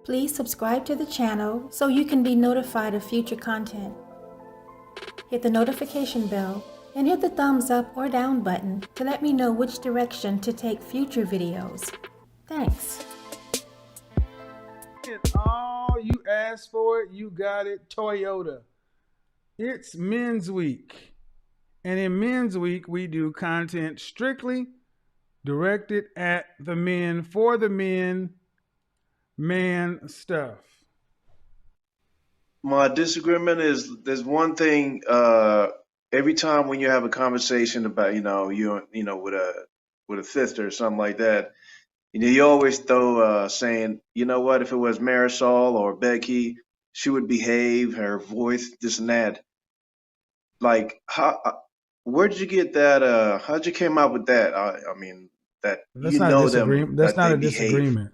Please subscribe to the channel so you can be notified of future content. Hit the notification bell and hit the thumbs up or down button to let me know which direction to take future videos. Thanks. Oh, you asked for it, you got it, Toyota. It's Men's Week. And in Men's Week, we do content strictly directed at the men, for the men, man stuff. My disagreement is there's one thing every time when you have a conversation about with a sister or something like that, you always throw saying, you know what, if it was Marisol or Becky, she would behave, her voice, this and that. Like, where did you get that? How'd you came up with that? I mean, that That's you not know a disagreement. them, That's that not they a behave. disagreement.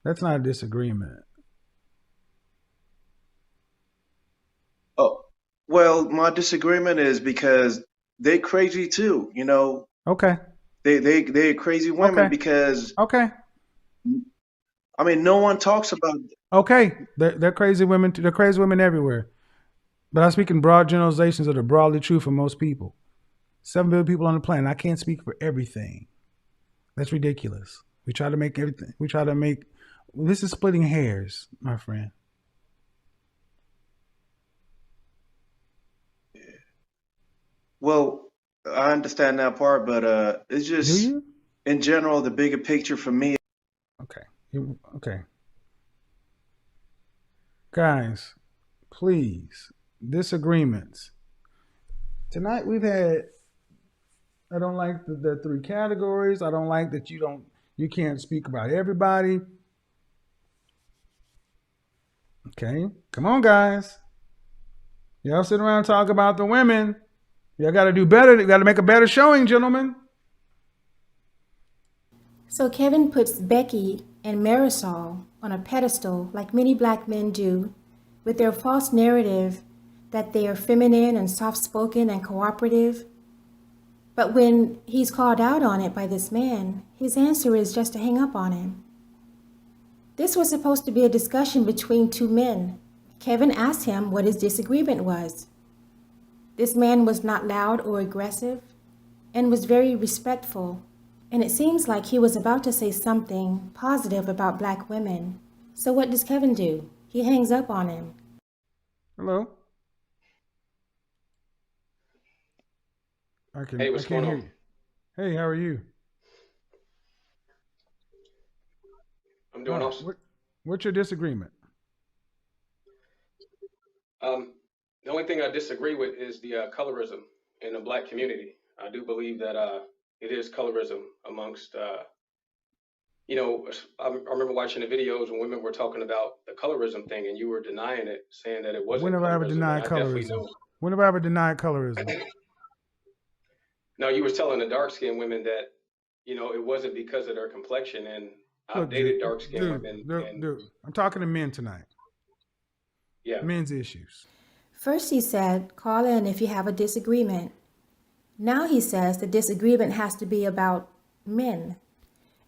That's not a disagreement. Oh, well, my disagreement is because they're crazy too. Okay. They're crazy women Okay. because Okay. I mean, no one talks about. Okay. They're crazy women. They're crazy women everywhere. But I speak in broad generalizations that are broadly true for most people. 7 billion people on the planet. I can't speak for everything. That's ridiculous. We try to make everything. This is splitting hairs, my friend. Well, I understand that part, but it's Do just you? in general the bigger picture for me. Okay. Okay. Guys, please, disagreements. Tonight we've had, I don't like the 3 categories. I don't like that you can't speak about everybody. Okay. Come on, guys. Y'all sit around and talk about the women. Y'all got to do better. You got to make a better showing, gentlemen. So Kevin puts Becky and Marisol on a pedestal like many black men do, with their false narrative that they are feminine and soft-spoken and cooperative. But when he's called out on it by this man, his answer is just to hang up on him. This was supposed to be a discussion between 2 men. Kevin asked him what his disagreement was. This man was not loud or aggressive and was very respectful. And it seems like he was about to say something positive about black women. So what does Kevin do? He hangs up on him. Hello. Hey, what's going on? Hey, how are you? I'm doing awesome. What's your disagreement? The only thing I disagree with is the colorism in the black community. I do believe that it is colorism amongst, I remember watching the videos when women were talking about the colorism thing and you were denying it, saying that it wasn't When have I ever colorism. denied colorism? When have I ever denied colorism? No, you was telling the dark-skinned women that, it wasn't because of their complexion, and I've dated dark-skinned women. Dude, I'm talking to men tonight. Yeah. Men's issues. First he said, call in if you have a disagreement. Now he says the disagreement has to be about men.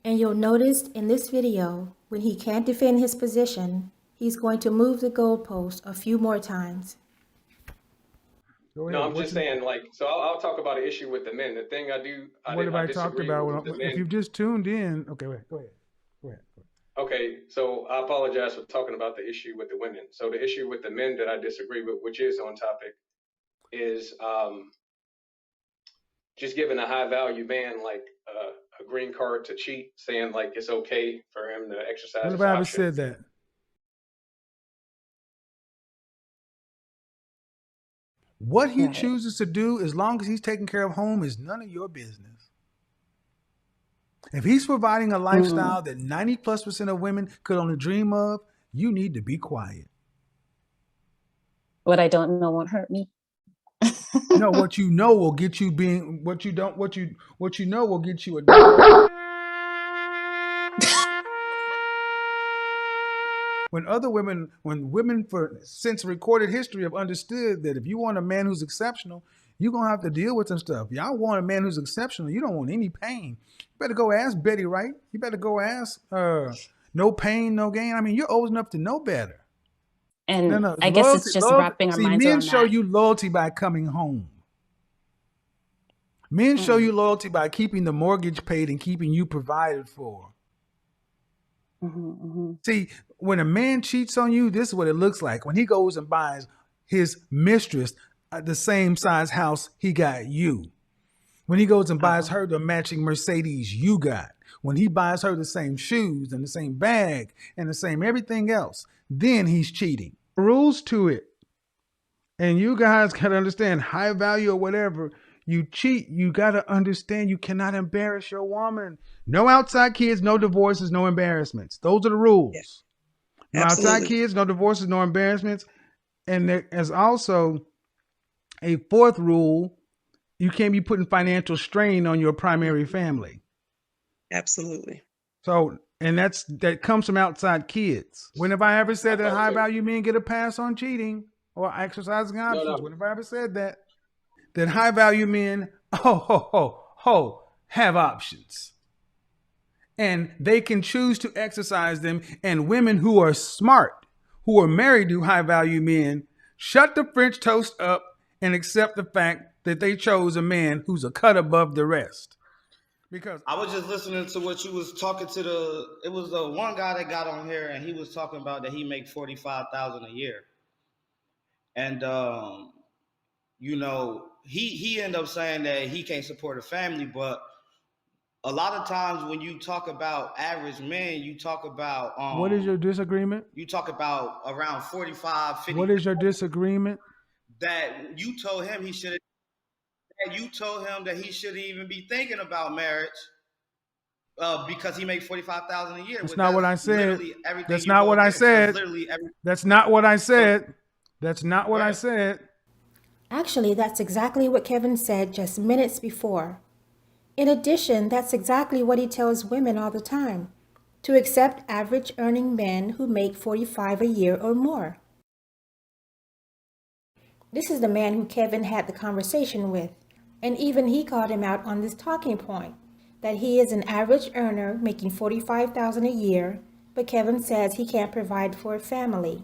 And you'll notice in this video, when he can't defend his position, he's going to move the goalpost a few more times. No, I'm just saying, so I'll talk about an issue with the men. The thing what have I talked about? If you've just tuned in, okay, wait, go ahead. Okay, so I apologize for talking about the issue with the women. So the issue with the men that I disagree with, which is on topic, is just giving a high value man like a green card to cheat, saying like it's okay for him to exercise. When have I ever said that? What he chooses to do, as long as he's taking care of home, is none of your business. If he's providing a lifestyle that 90+% of women could only dream of, you need to be quiet. What I don't know won't hurt me. No, what you know will get you being what you know will get you a when women since recorded history have understood that if you want a man who's exceptional, you're gonna have to deal with some stuff. Y'all want a man who's exceptional, you don't want any pain. You better go ask Betty Wright. You better go ask no pain, no gain. I mean, you're old enough to know better. And No, I guess it's just wrapping our See, minds men around show that. you loyalty by coming home. Men show you loyalty by keeping the mortgage paid and keeping you provided for. See, when a man cheats on you, this is what it looks like. When he goes and buys his mistress the same size house he got you. When he goes and buys her the matching Mercedes you got. When he buys her the same shoes and the same bag and the same everything else, then he's cheating. Rules to it. And you guys got to understand, high value or whatever, you cheat, you got to understand you cannot embarrass your woman. No outside kids, no divorces, no embarrassments. Those are the rules. No outside Absolutely. kids, no divorces, no embarrassments. And there is also a fourth rule. You can't be putting financial strain on your primary family. Absolutely. So, and that comes from outside kids. When have I ever said that high value men get a pass on cheating or exercising options? No. When have I ever said that? That high value men, have options. And they can choose to exercise them. And women who are smart, who are married to high value men, shut the French toast up and accept the fact that they chose a man who's a cut above the rest. Because I was just listening to what you was talking to it was the one guy that got on here and he was talking about that he make 45,000 a year. And you know, he ended up saying that he can't support a family, but a lot of times when you talk about average men, you talk about what is your disagreement? you talk about around 45, 50. What is your disagreement? That you told him he should that he shouldn't even be thinking about marriage because he makes 45,000 a year. That's not what I said. That's you not go what I against. said. Literally That's not what I said. That's not what I said. Actually, that's exactly what Kevin said just minutes before. In addition, that's exactly what he tells women all the time, to accept average earning men who make 45 a year or more. This is the man who Kevin had the conversation with, and even he called him out on this talking point, that he is an average earner making $45,000 a year, but Kevin says he can't provide for a family.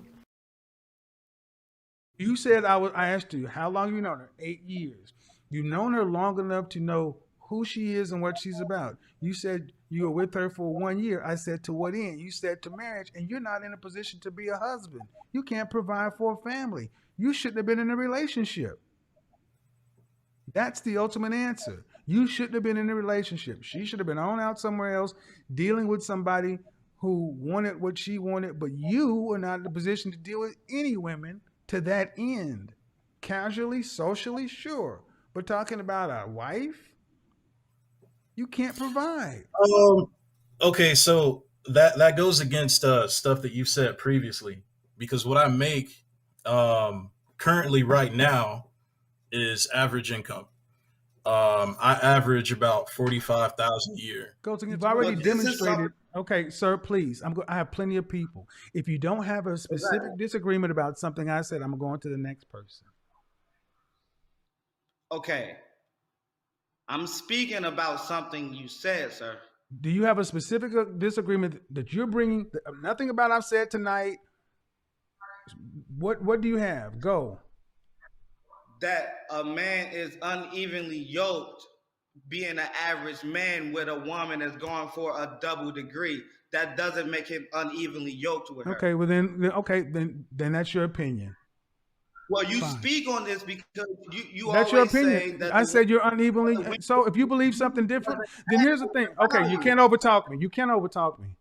You said I asked you, how long you known her? 8 years. You've known her long enough to know who she is and what she's about. You said you were with her for 1 year. I said, to what end? You said to marriage, and you're not in a position to be a husband. You can't provide for a family. You shouldn't have been in a relationship. That's the ultimate answer. You shouldn't have been in a relationship. She should have been on out somewhere else, dealing with somebody who wanted what she wanted, but you were not in a position to deal with any women to that end. Casually, socially, sure. But talking about a wife, you can't provide. Okay, so that goes against stuff that you said previously, because what I make currently right now is average income. I average about 45,000 a year. You've already But this is demonstrated. Okay, sir, please. I have plenty of people. If you don't have a specific disagreement about something I said, I'm going to the next person. Okay. I'm speaking about something you said, sir. Do you have a specific disagreement that you're bringing? Nothing about I've said tonight. What do you have? Go. That a man is unevenly yoked being an average man with a woman that's going for a double degree. That doesn't make him unevenly yoked with her. Okay, well then that's your opinion. Well, you Fine. speak on this because you That's your always say opinion. that I said you're unevenly. So if you believe something different, then here's the thing. Okay, you can't overtalk me. You can't overtalk me.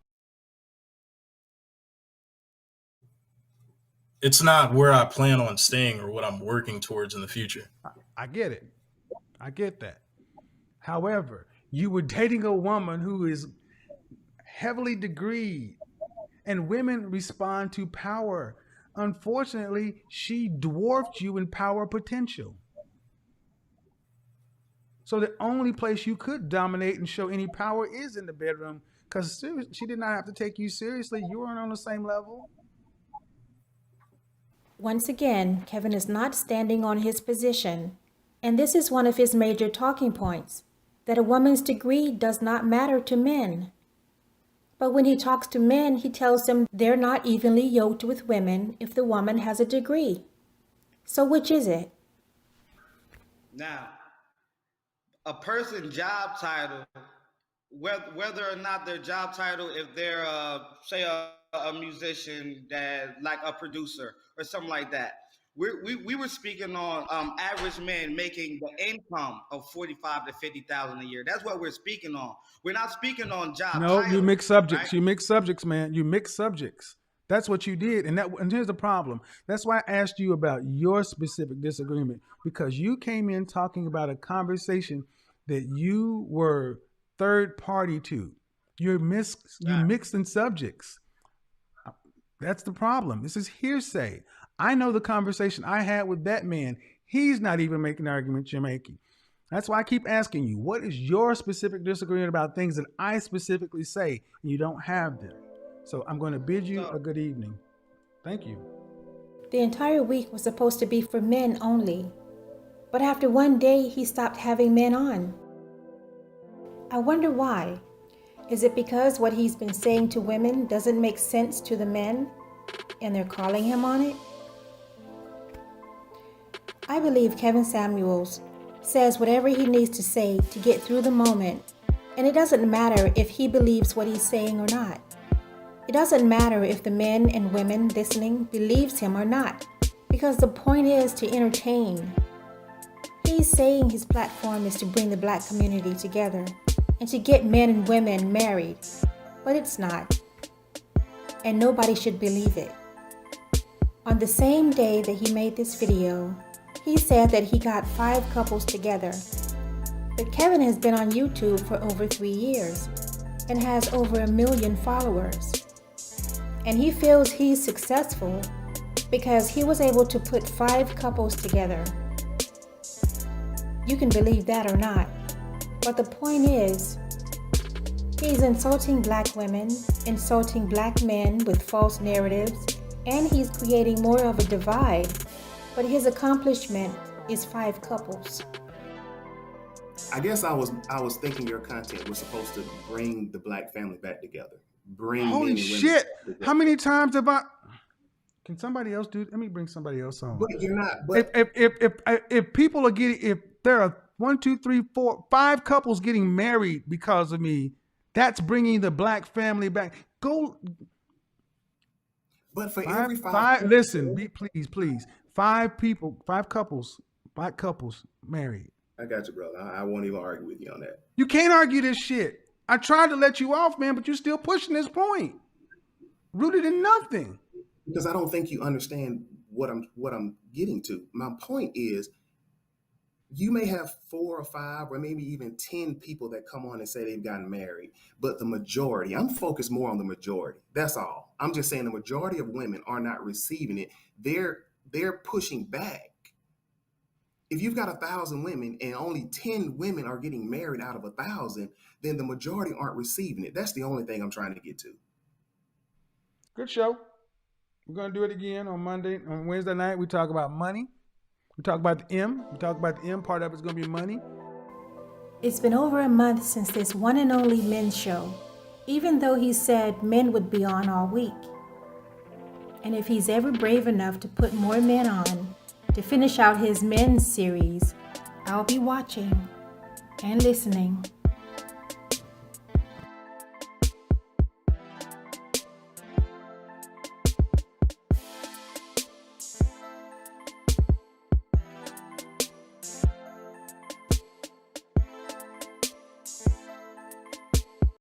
It's not where I plan on staying or what I'm working towards in the future. I get it. I get that. However, you were dating a woman who is heavily degreed, and women respond to power. Unfortunately, she dwarfed you in power potential. So the only place you could dominate and show any power is in the bedroom, because she did not have to take you seriously. You weren't on the same level. Once again, Kevin is not standing on his position, and this is one of his major talking points, that a woman's degree does not matter to men. But when he talks to men, he tells them they're not evenly yoked with women if the woman has a degree. So which is it? Now, a person's job title, whether or not their job title, if they're say a musician, that like a producer or something like that. We were speaking on average men making the income of 45 to 50,000 a year. That's what we're speaking on. We're not speaking on job No, titles. you mix subjects. Right? You mix subjects, man. You mix subjects. That's what you did. And here's the problem. That's why I asked you about your specific disagreement, because you came in talking about a conversation that you were third party to. You're mixing subjects. That's the problem. This is hearsay. I know the conversation I had with that man. He's not even making the argument you're making. That's why I keep asking you, what is your specific disagreement about things that I specifically say and you don't have them? So I'm going to bid you a good evening. Thank you. The entire week was supposed to be for men only. But after one day, he stopped having men on. I wonder why. Is it because what he's been saying to women doesn't make sense to the men and they're calling him on it? I believe Kevin Samuels says whatever he needs to say to get through the moment, and it doesn't matter if he believes what he's saying or not. It doesn't matter if the men and women listening believes him or not, because the point is to entertain. He's saying his platform is to bring the black community together and to get men and women married, but it's not. And nobody should believe it. On the same day that he made this video, he said that he got 5 couples together. But Kevin has been on YouTube for over 3 years and has over 1 million followers. And he feels he's successful because he was able to put 5 couples together. You can believe that or not, but the point is, he's insulting black women, insulting black men with false narratives, and he's creating more of a divide. But his accomplishment is 5 couples. I guess I was thinking your content was supposed to bring the black family back together. Bring Holy men and women shit! back together. How many times have I? Can somebody else do? Let me bring somebody else on. But you're not. But If people are getting, if there are 1, 2, 3, 4, 5 couples getting married because of me, that's bringing the black family back. Go. But for Five, every five, listen, please. 5 people, 5 couples, black couples married. I got you, brother. I won't even argue with you on that. You can't argue this shit. I tried to let you off, man, but you're still pushing this point. Rooted in nothing. Because I don't think you understand what I'm getting to. My point is, you may have 4 or 5 or maybe even 10 people that come on and say they've gotten married, but the majority, I'm focused more on the majority. That's all. I'm just saying the majority of women are not receiving it. They're pushing back. If you've got 1,000 women and only 10 women are getting married out of 1,000, then the majority aren't receiving it. That's the only thing I'm trying to get to. Good show. We're going to do it again on Wednesday night. We talk about money. We talk about the M. We talk about the M. Part of it's going to be money. It's been over a month since this one and only men's show, even though he said men would be on all week. And if he's ever brave enough to put more men on to finish out his men's series, I'll be watching and listening.